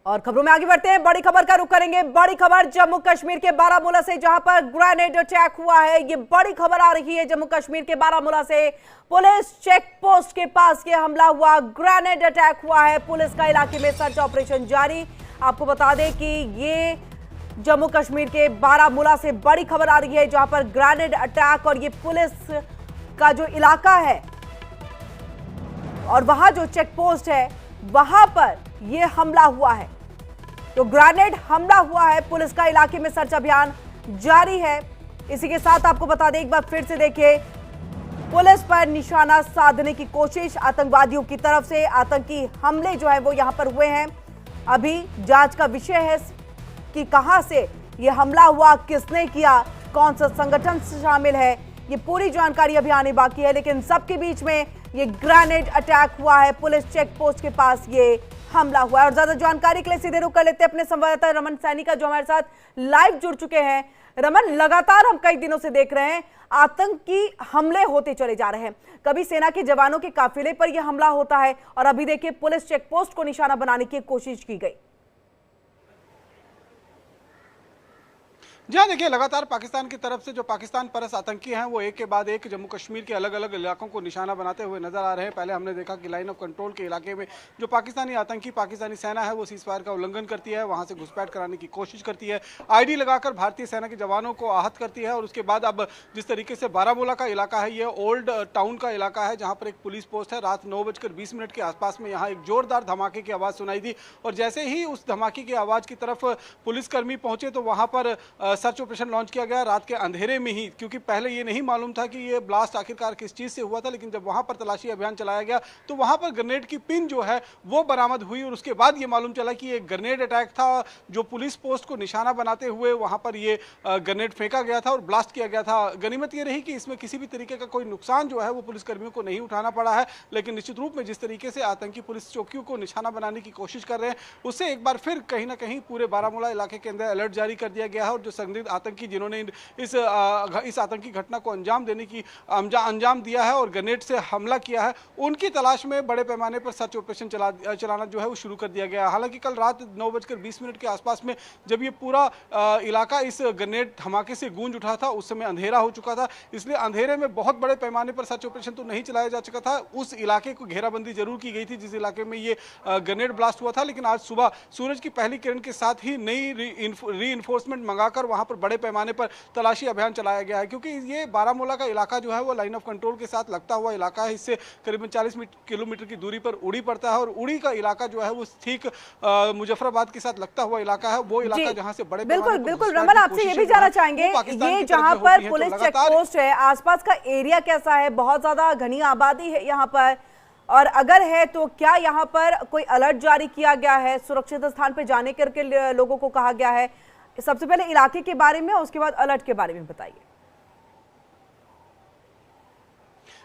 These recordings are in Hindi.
और खबरों में आगे बढ़ते हैं। बड़ी खबर का रुख करेंगे। बड़ी खबर जम्मू कश्मीर के बारामूला से, जहां पर ग्रेनेड अटैक हुआ है। ये बड़ी खबर आ रही है जम्मू कश्मीर के बारामूला से। पुलिस चेक पोस्ट के पास ये हमला हुआ, ग्रेनेड अटैक हुआ है। पुलिस का इलाके में सर्च ऑपरेशन जारी। आपको बता दें कि ये जम्मू कश्मीर के बारामूला से बड़ी खबर आ रही है, जहां पर ग्रेनेड अटैक और ये पुलिस का जो इलाका है और वहां जो चेक पोस्ट है वहां पर यह हमला हुआ है। तो ग्रेनेड हमला हुआ है। पुलिस का इलाके में सर्च अभियान जारी है। इसी के साथ आपको बता दें, एक बार फिर से देखिए, पुलिस पर निशाना साधने की कोशिश आतंकवादियों की तरफ से। आतंकी हमले जो है वो यहां पर हुए हैं। अभी जांच का विषय है कि कहां से यह हमला हुआ, किसने किया, कौन सा संगठन शामिल है, ये पूरी जानकारी अभी आने बाकी है। लेकिन सबके बीच में ये ग्रेनेड अटैक हुआ है। पुलिस चेक पोस्ट के पास ये हमला हुआ है। और ज्यादा जानकारी के लिए सीधे रुख कर लेते हैं अपने संवाददाता रमन सैनी का, जो हमारे साथ लाइव जुड़ चुके हैं। रमन, लगातार हम कई दिनों से देख रहे हैं आतंकी हमले होते चले जा रहे हैं। कभी सेना के जवानों के काफिले पर यह हमला होता है और अभी देखिए पुलिस चेक पोस्ट को निशाना बनाने की कोशिश की गई। जी हाँ, देखिए लगातार पाकिस्तान की तरफ से जो पाकिस्तान परस्त आतंकी हैं वो एक के बाद एक जम्मू कश्मीर के अलग अलग इलाकों को निशाना बनाते हुए नजर आ रहे हैं। पहले हमने देखा कि लाइन ऑफ कंट्रोल के इलाके में जो पाकिस्तानी आतंकी पाकिस्तानी सेना है वो सीजफायर का उल्लंघन करती है, वहां से घुसपैठ कराने की कोशिश करती है, आईडी लगाकर भारतीय सेना के जवानों को आहत करती है। और उसके बाद अब जिस तरीके से बारामूला का इलाका है, ये ओल्ड टाउन का इलाका है, जहाँ पर एक पुलिस पोस्ट है। रात 9:20 के आसपास में यहाँ एक जोरदार धमाके की आवाज़ सुनाई दी और जैसे ही उस धमाके की आवाज़ की तरफ पुलिसकर्मी पहुंचे तो वहाँ पर सर्च ऑपरेशन लॉन्च किया गया रात के अंधेरे में ही, क्योंकि पहले ये नहीं मालूम था कि ये ब्लास्ट आखिरकार किस चीज से हुआ था। लेकिन जब वहां पर तलाशी अभियान चलाया गया तो वहां पर ग्रेनेड की पिन जो है वो बरामद हुई और उसके बाद ये मालूम चला कि ये ग्रेनेड अटैक था, जो पुलिस पोस्ट को निशाना बनाते हुए वहां पर ये ग्रेनेड फेंका गया था और ब्लास्ट किया गया था। गनीमत ये रही कि इसमें किसी भी तरीके का कोई नुकसान जो है वो पुलिसकर्मियों को नहीं उठाना पड़ा है। लेकिन निश्चित रूप में जिस तरीके से आतंकी पुलिस चौकियों को निशाना बनाने की कोशिश कर रहे हैं, उससे एक बार फिर कहीं ना कहीं पूरे बारामूला इलाके के अंदर अलर्ट जारी कर दिया गया है। और जो संदिग्ध आतंकी जिन्होंने इस आतंकी घटना को अंजाम देने की अंजाम दिया है और ग्रेनेड से हमला किया है, उनकी तलाश में बड़े पैमाने पर सर्च ऑपरेशन चलाना जो है वो शुरू कर दिया गया। हालांकि कल रात 9:20 के आसपास में जब ये पूरा इलाका इस ग्रेनेड धमाके से गूंज उठा था, उस समय अंधेरा हो चुका था, इसलिए अंधेरे में बहुत बड़े पैमाने पर सर्च ऑपरेशन तो नहीं चलाया जा चुका था। उस इलाके को घेराबंदी जरूर की गई थी जिस इलाके में ये ग्रेनेड ब्लास्ट हुआ था। लेकिन आज सुबह सूरज की पहली किरण के साथ ही नई री-इन्फोर्समेंट मंगाकर वहां पर बड़े पैमाने पर तलाशी अभियान चलाया गया है, क्योंकि ये बारामूला का इलाका जो है वो लाइन ऑफ कंट्रोल के साथ लगता हुआ इलाका है। इससे करीबन 40 किलोमीटर की दूरी पर उड़ी पड़ता है और उड़ी का इलाका जो है वो ठीक मुजफ्फराबाद के साथ लगता हुआ इलाका है, वो इलाका जहां से बड़े बिल्कुल रमन, आपसे ये भी जानना चाहेंगे, ये जहां पर पुलिस चेक पोस्ट है, आसपास का एरिया कैसा है? बहुत ज्यादा घनी आबादी है यहाँ पर, और अगर है तो क्या यहाँ पर कोई अलर्ट जारी किया गया है? सुरक्षित स्थान पर जाने करके लोगों को कहा गया है? सबसे पहले इलाके के बारे में, उसके बाद अलर्ट के बारे में बताइए।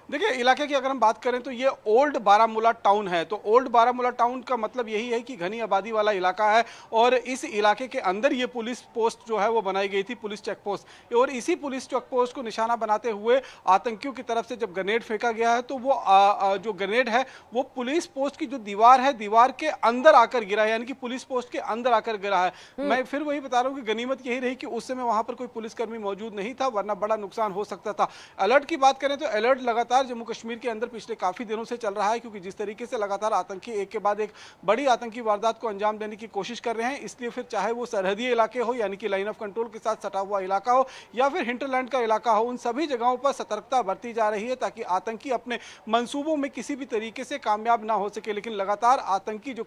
देखिए इलाके की अगर हम बात करें तो ये ओल्ड बारामूला टाउन है। तो ओल्ड बारामूला टाउन का मतलब यही है कि घनी आबादी वाला इलाका है और इस इलाके के अंदर ये पुलिस पोस्ट जो है वो बनाई गई थी, पुलिस चेक पोस्ट। और इसी पुलिस चेक पोस्ट को निशाना बनाते हुए आतंकियों की तरफ से जब ग्रेनेड फेंका गया है तो वो जो ग्रेनेड है वो पुलिस पोस्ट की जो दीवार है, दीवार के अंदर आकर गिरा है, यानी कि पुलिस पोस्ट के अंदर आकर गिरा है। मैं फिर वही बता रहा हूँ कि गनीमत यही रही कि उस समय वहां पर कोई पुलिसकर्मी मौजूद नहीं था, वरना बड़ा नुकसान हो सकता था। अलर्ट की बात करें तो अलर्ट लगातार जम्मू कश्मीर के अंदर पिछले काफी दिनों से चल रहा है, क्योंकि जिस तरीके से लगातार आतंकी एक के बाद एक बड़ी आतंकी वारदात को अंजाम देने की कोशिश कर रहे हैं, इसलिए फिर चाहे वो सरहदी इलाके हो यानी कि लाइन ऑफ कंट्रोल के साथ सटा हुआ इलाका हो या फिर हिंटरलैंड का इलाका हो, उन सभी जगहों पर सतर्कता बरती जा रही है ताकि आतंकी अपने मंसूबों में किसी भी तरीके से कामयाब ना हो सके। लेकिन लगातार आतंकी जो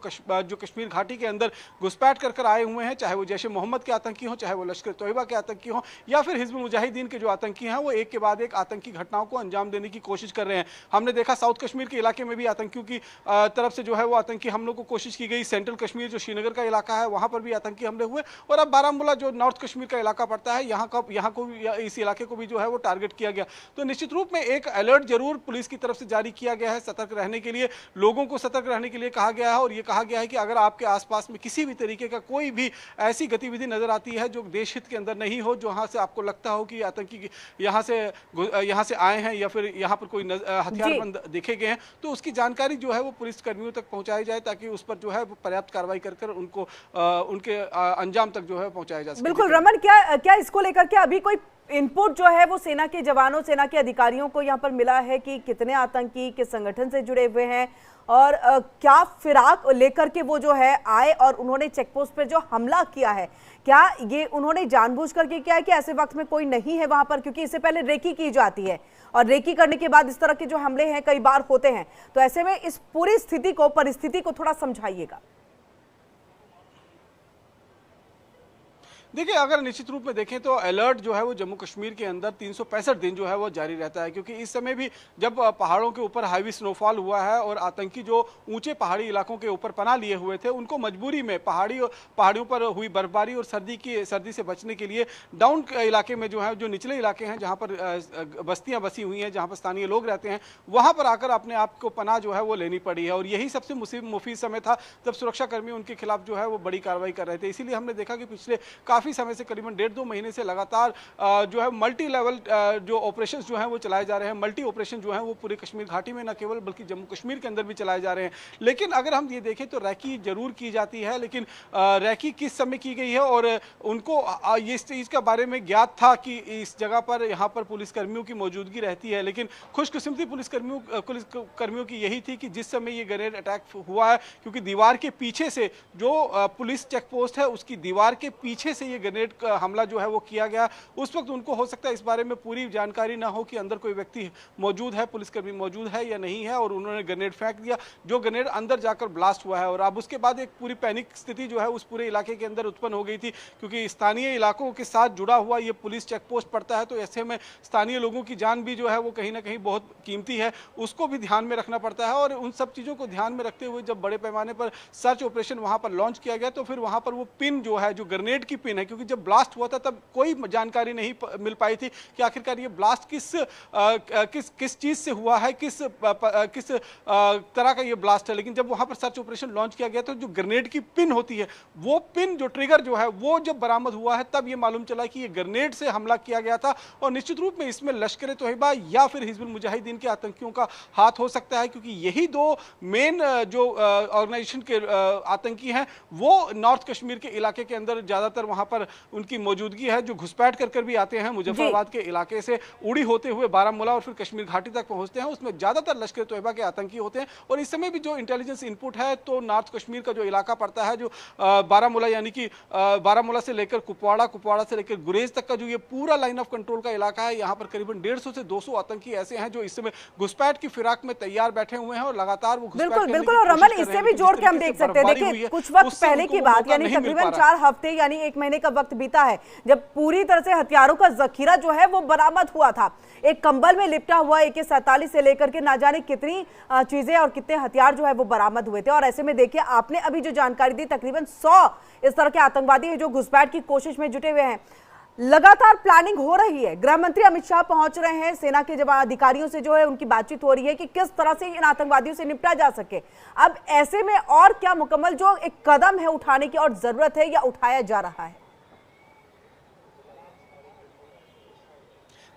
कश्मीर घाटी के अंदर घुसपैठ कर आए हुए हैं, चाहे वो जैश ए मोहम्मद के आतंकी हो, चाहे वो लश्कर तोयबा के आतंकी हो या फिर हिजबुल मुजाहिदीन के जो आतंकी हैं, वो एक के बाद एक आतंकी घटनाओं को अंजाम देने की कोशिश कर रहे हैं। हमने देखा साउथ कश्मीर के इलाके में भी आतंकियों की तरफ से जो है वो आतंकी हमलों को कोशिश की गई। सेंट्रल कश्मीर जो श्रीनगर का इलाका है वहां पर भी आतंकी हमले हुए और अब बारामूला जो नॉर्थ कश्मीर का इलाका पड़ता है यहाँ को इस इलाके को भी जो है वो टारगेट किया गया। तो निश्चित रूप में एक अलर्ट जरूर पुलिस की तरफ से जारी किया गया है, सतर्क रहने के लिए, लोगों को सतर्क रहने के लिए कहा गया है। और ये कहा गया है कि अगर आपके आसपास में किसी भी तरीके का कोई भी ऐसी गतिविधि नजर आती है जो देश हित के अंदर नहीं हो, जहां से आपको लगता हो कि आतंकी यहाँ से आए हैं या फिर यहाँ पर कोई हथियारबंद देखे गए हैं, तो उसकी जानकारी जो है वो पुलिस कर्मियों तक पहुंचाई जाए, ताकि उस पर जो है पर्याप्त कार्रवाई कर उनको उनके अंजाम तक जो है पहुंचाया जा सके। बिल्कुल रमन, क्या इसको लेकर के अभी कोई इनपुट जो है वो सेना के जवानों, सेना के अधिकारियों को यहाँ पर मिला है कि कितने आतंकी किस संगठन से जुड़े हुए हैं, और क्या फिराक लेकर के वो जो है आए और उन्होंने चेकपोस्ट पर जो हमला किया है, क्या ये उन्होंने जानबूझ करके किया है कि ऐसे वक्त में कोई नहीं है वहां पर? क्योंकि इससे पहले रेकी की जाती है और रेकी करने के बाद इस तरह के जो हमले हैं कई बार होते हैं, तो ऐसे में इस पूरी स्थिति को, परिस्थिति को थोड़ा समझाइएगा। देखिए, अगर निश्चित रूप में देखें तो अलर्ट जो है वो जम्मू कश्मीर के अंदर 365 दिन जो है वो जारी रहता है, क्योंकि इस समय भी जब पहाड़ों के ऊपर हाईवी स्नोफॉल हुआ है और आतंकी जो ऊंचे पहाड़ी इलाकों के ऊपर पनाह लिए हुए थे, उनको मजबूरी में पहाड़ियों पर हुई बर्फबारी और सर्दी से बचने के लिए डाउन इलाके में जो है, जो निचले इलाके हैं जहाँ पर बस्तियाँ बसी हुई हैं, जहाँ पर स्थानीय लोग रहते हैं, वहाँ पर आकर अपने आप को पनाह जो है वो लेनी पड़ी है। और यही सबसे मुफीद समय था जब सुरक्षाकर्मी उनके खिलाफ जो है वो बड़ी कार्रवाई कर रहे थे। इसीलिए हमने देखा कि पिछले काफ़ी समय से, करीबन 1.5-2 महीने से लगातार जो है मल्टी लेवल जो ऑपरेशन जो हैं वो चलाए जा रहे हैं। मल्टी ऑपरेशन जो हैं वो पूरे कश्मीर घाटी में न केवल बल्कि जम्मू कश्मीर के अंदर भी चलाए जा रहे हैं। लेकिन अगर हम ये देखें तो रैकी जरूर की जाती है, लेकिन रैकी किस समय की गई है और उनको ये इस चीज़ के बारे में ज्ञात था कि इस जगह पर, यहाँ पर पुलिसकर्मियों की मौजूदगी रहती है। लेकिन खुशकिस्मती पुलिसकर्मियों की यही थी कि जिस समय ये ग्रेनेड अटैक हुआ है, क्योंकि दीवार के पीछे से जो पुलिस चेक पोस्ट है उसकी दीवार के पीछे से ये ग्रेनेड हमला जो है वो किया गया। उस वक्त उनको हो सकता है इस बारे में पूरी जानकारी ना हो कि अंदर कोई व्यक्ति मौजूद है, पुलिसकर्मी मौजूद है या नहीं है, और उन्होंने ग्रेनेड फेंक दिया, जो ग्रेनेड अंदर जाकर ब्लास्ट हुआ है। और अब उसके बाद एक पूरी पैनिक स्थिति जो है उस पूरे इलाके के अंदर उत्पन्न हो गई थी, क्योंकि स्थानीय इलाकों के साथ जुड़ा हुआ ये पुलिस चेक पोस्ट पड़ता है, तो ऐसे में स्थानीय लोगों की जान भी जो है वो कहीं ना कहीं बहुत कीमती है, उसको भी ध्यान में रखना पड़ता है। और उन सब चीज़ों को ध्यान में रखते हुए जब बड़े पैमाने पर सर्च ऑपरेशन वहाँ पर लॉन्च किया गया, तो फिर वहाँ पर वो पिन जो है, जो ग्रेनेड की पिन है, क्योंकि जब ब्लास्ट हुआ था तब कोई जानकारी नहीं मिल पाई थी कि आखिरकार ये ब्लास्ट किस चीज से हुआ है, किस तरह का ये ब्लास्ट है। लेकिन जब वहां पर सर्च ऑपरेशन लॉन्च किया गया तो जो ग्रेनेड की पिन होती है, वो पिन, जो ट्रिगर जो है, वो जब बरामद हुआ है तब ये मालूम चला कि ये ग्रेनेड से हमला किया गया था। और निश्चित रूप में इसमें लश्कर तोयबा या फिर हिजबुल मुजाहिदीन के आतंकियों का हाथ हो सकता है, क्योंकि यही दो मेन जो ऑर्गेनाइजेशन के आतंकी हैं वो नॉर्थ कश्मीर के इलाके के अंदर ज्यादातर वहां पर उनकी मौजूदगी है, जो घुसपैठ कर भी आते हैं मुजफ्फराबाद के इलाके से, उड़ी होते हुए बारामूला और फिर कश्मीर घाटी तक पहुंचते हैं। उसमें ज्यादातर लश्कर तोयबा के आतंकी होते हैं। और इस समय भी जो इंटेलिजेंस इनपुट है, तो नॉर्थ कश्मीर का जो इलाका पड़ता है, जो बारामूला यानी कि बारामूला से लेकर कुपवाड़ा, कुपवाड़ा से लेकर गुरेज तक का जो ये पूरा लाइन ऑफ कंट्रोल का इलाका है, यहाँ पर करीबन 150 से 200 आतंकी ऐसे हैं जो इस समय घुसपैठ की फिराक में तैयार बैठे हुए हैं और लगातार वो बिल्कुल बिल्कुल। और रमन, इससे भी जोड़ के हम देख सकते हैं, देखिए कुछ वक्त पहले की बात, यानी तकरीबन 4 हफ्ते यानी 1 महीने का वक्त बीता है जब पूरी तरह से हथियारों का जखीरा जो है वो बरामद हुआ था। एक कंबल में लिपटा हुआ AK-47 से लेकर के ना जाने कितनी चीजें और कितने हथियार जो है वो बरामद हुए थे। और ऐसे में देखिए, आपने अभी जो जानकारी दी, तकरीबन 100 इस तरह के आतंकवादी हैं जो घुसपैठ की कोशिश में जुटे हुए हैं। लगातार प्लानिंग हो रही है, गृह मंत्री अमित शाह पहुंच रहे हैं, सेना के जवान अधिकारियों से जो है उनकी बातचीत हो रही है कि किस तरह से इन आतंकवादियों से निपटा जा सके। अब ऐसे में और क्या मुकम्मल जो एक कदम है उठाने की और जरूरत है या उठाया जा रहा है?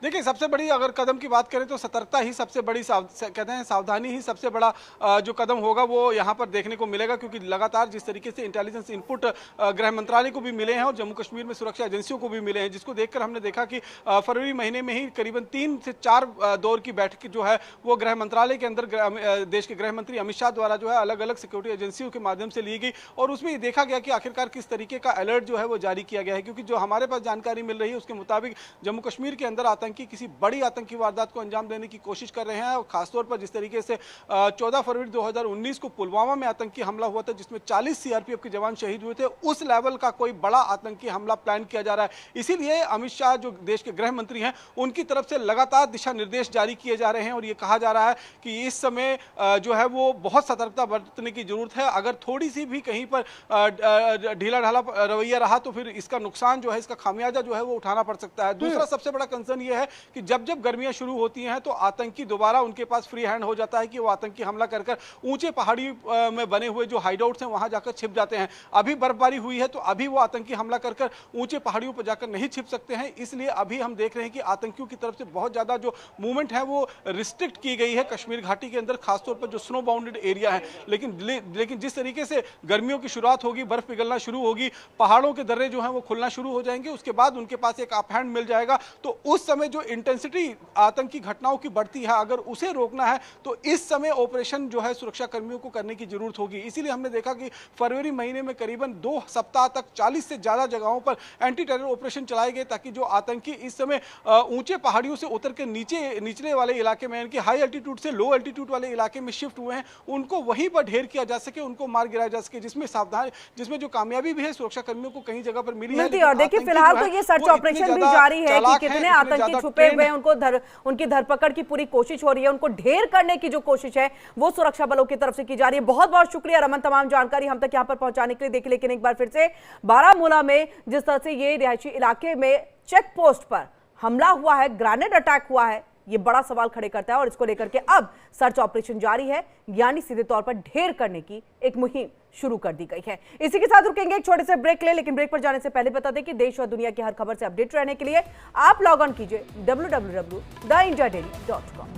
देखिए, सबसे बड़ी अगर कदम की बात करें तो सतर्कता ही सबसे बड़ी, कहते हैं सावधानी ही सबसे बड़ा जो कदम होगा वो यहाँ पर देखने को मिलेगा, क्योंकि लगातार जिस तरीके से इंटेलिजेंस इनपुट गृह मंत्रालय को भी मिले हैं और जम्मू कश्मीर में सुरक्षा एजेंसियों को भी मिले हैं, जिसको देखकर हमने देखा कि फरवरी महीने में ही करीबन 3 से 4 दौर की बैठक जो है वो गृह मंत्रालय के अंदर देश के गृह मंत्री अमित शाह द्वारा जो है अलग अलग सिक्योरिटी एजेंसियों के माध्यम से ली गई। और उसमें ये देखा गया कि आखिरकार किस तरीके का अलर्ट जो है वो जारी किया गया है, क्योंकि जो हमारे पास जानकारी मिल रही है उसके मुताबिक जम्मू कश्मीर के अंदर आतंकी किसी बड़ी आतंकी वारदात को अंजाम देने की कोशिश कर रहे हैं। और खासतौर पर जिस तरीके से 14 फरवरी 2019 को पुलवामा में आतंकी हमला हुआ था, जिसमें 40 CRPF के जवान शहीद हुए थे, उस लेवल का कोई बड़ा आतंकी हमला प्लान किया जा रहा है। इसीलिए अमित शाह जो देश के गृह मंत्री हैं, उनकी तरफ से लगातार दिशा निर्देश जारी किए जा रहे हैं और ये कहा जा रहा है कि इस समय जो है वो बहुत सतर्कता बरतने की जरूरत है। अगर थोड़ी सी भी कहीं पर ढीला ढाला रवैया रहा तो फिर इसका नुकसान जो है, इसका खामियाजा जो है वो उठाना पड़ सकता है। दूसरा सबसे बड़ा कंसर्न ये यह है कि जब जब गर्मियां शुरू होती हैं तो आतंकी दोबारा उनके पास फ्री हैंड हो जाता है कि वो आतंकी हमला कर ऊंचे पहाड़ी में बने हुए जो हाइडआउट्स हैं वहां जाकर छिप जाते हैं। अभी बर्फबारी हुई है तो अभी वो आतंकी हमला कर ऊंचे पहाड़ियों पर जाकर नहीं छिप सकते हैं, इसलिए अभी हम देख रहे हैं कि आतंकियों की तरफ से बहुत ज्यादा जो मूवमेंट है वो रिस्ट्रिक्ट की गई है कश्मीर घाटी के अंदर, खासतौर पर जो स्नो बाउंडेड एरिया है। लेकिन जिस तरीके से गर्मियों की शुरुआत होगी, बर्फ पिघलना शुरू होगी, पहाड़ों के दर्रे जो हैं वो खुलना शुरू हो जाएंगे, उसके बाद उनके पास एक अप हैंड मिल जाएगा। तो उस समय जो इंटेंसिटी आतंकी घटनाओं की बढ़ती है, अगर उसे रोकना है तो इस समय ऑपरेशन जो है सुरक्षा कर्मियों को करने की जरूरत होगी। इसीलिए हमने देखा कि फरवरी महीने में करीबन 2 सप्ताह तक 40 से ज्यादा जगहों पर एंटी टेरर ऑपरेशन चलाए गए, ताकि जो आतंकी इस समय ऊंचे पहाड़ियों से उतर के निचले वाले इलाके में, यानी हाई एल्टीट्यूड से लो एल्टीट्यूड वाले इलाके में शिफ्ट हुए हैं, उनको वहीं पर ढेर किया जा सके, उनको मार गिराया जा सके, जिसमें जो कामयाबी भी है सुरक्षा कर्मियों को कई जगह पर मिली है। और देखिए फिलहाल तो ये सर्च ऑपरेशन भी जारी है कि कितने आतंकी छुपे हुए हैं, उनकी धरपकड़ की पूरी कोशिश हो रही है, उनको ढेर करने की जो कोशिश है वो सुरक्षा बलों की तरफ से की जा रही है। बहुत बहुत शुक्रिया रमन, तमाम जानकारी हम तक यहां पर पहुंचाने के लिए। देखिए लेकिन एक बार फिर से बारामूला में जिस तरह से ये रिहायशी इलाके में चेक पोस्ट पर हमला हुआ है, ग्रेनेड अटैक हुआ है, ये बड़ा सवाल खड़े करता है और इसको लेकर के अब सर्च ऑपरेशन जारी है, यानी सीधे तौर पर ढेर करने की एक मुहिम शुरू कर दी गई है। इसी के साथ रुकेंगे, एक छोटे से ब्रेक ले, लेकिन ब्रेक पर जाने से पहले बता दें कि देश और दुनिया की हर खबर से अपडेट रहने के लिए आप लॉग ऑन कीजिए www.theindiadaily.com।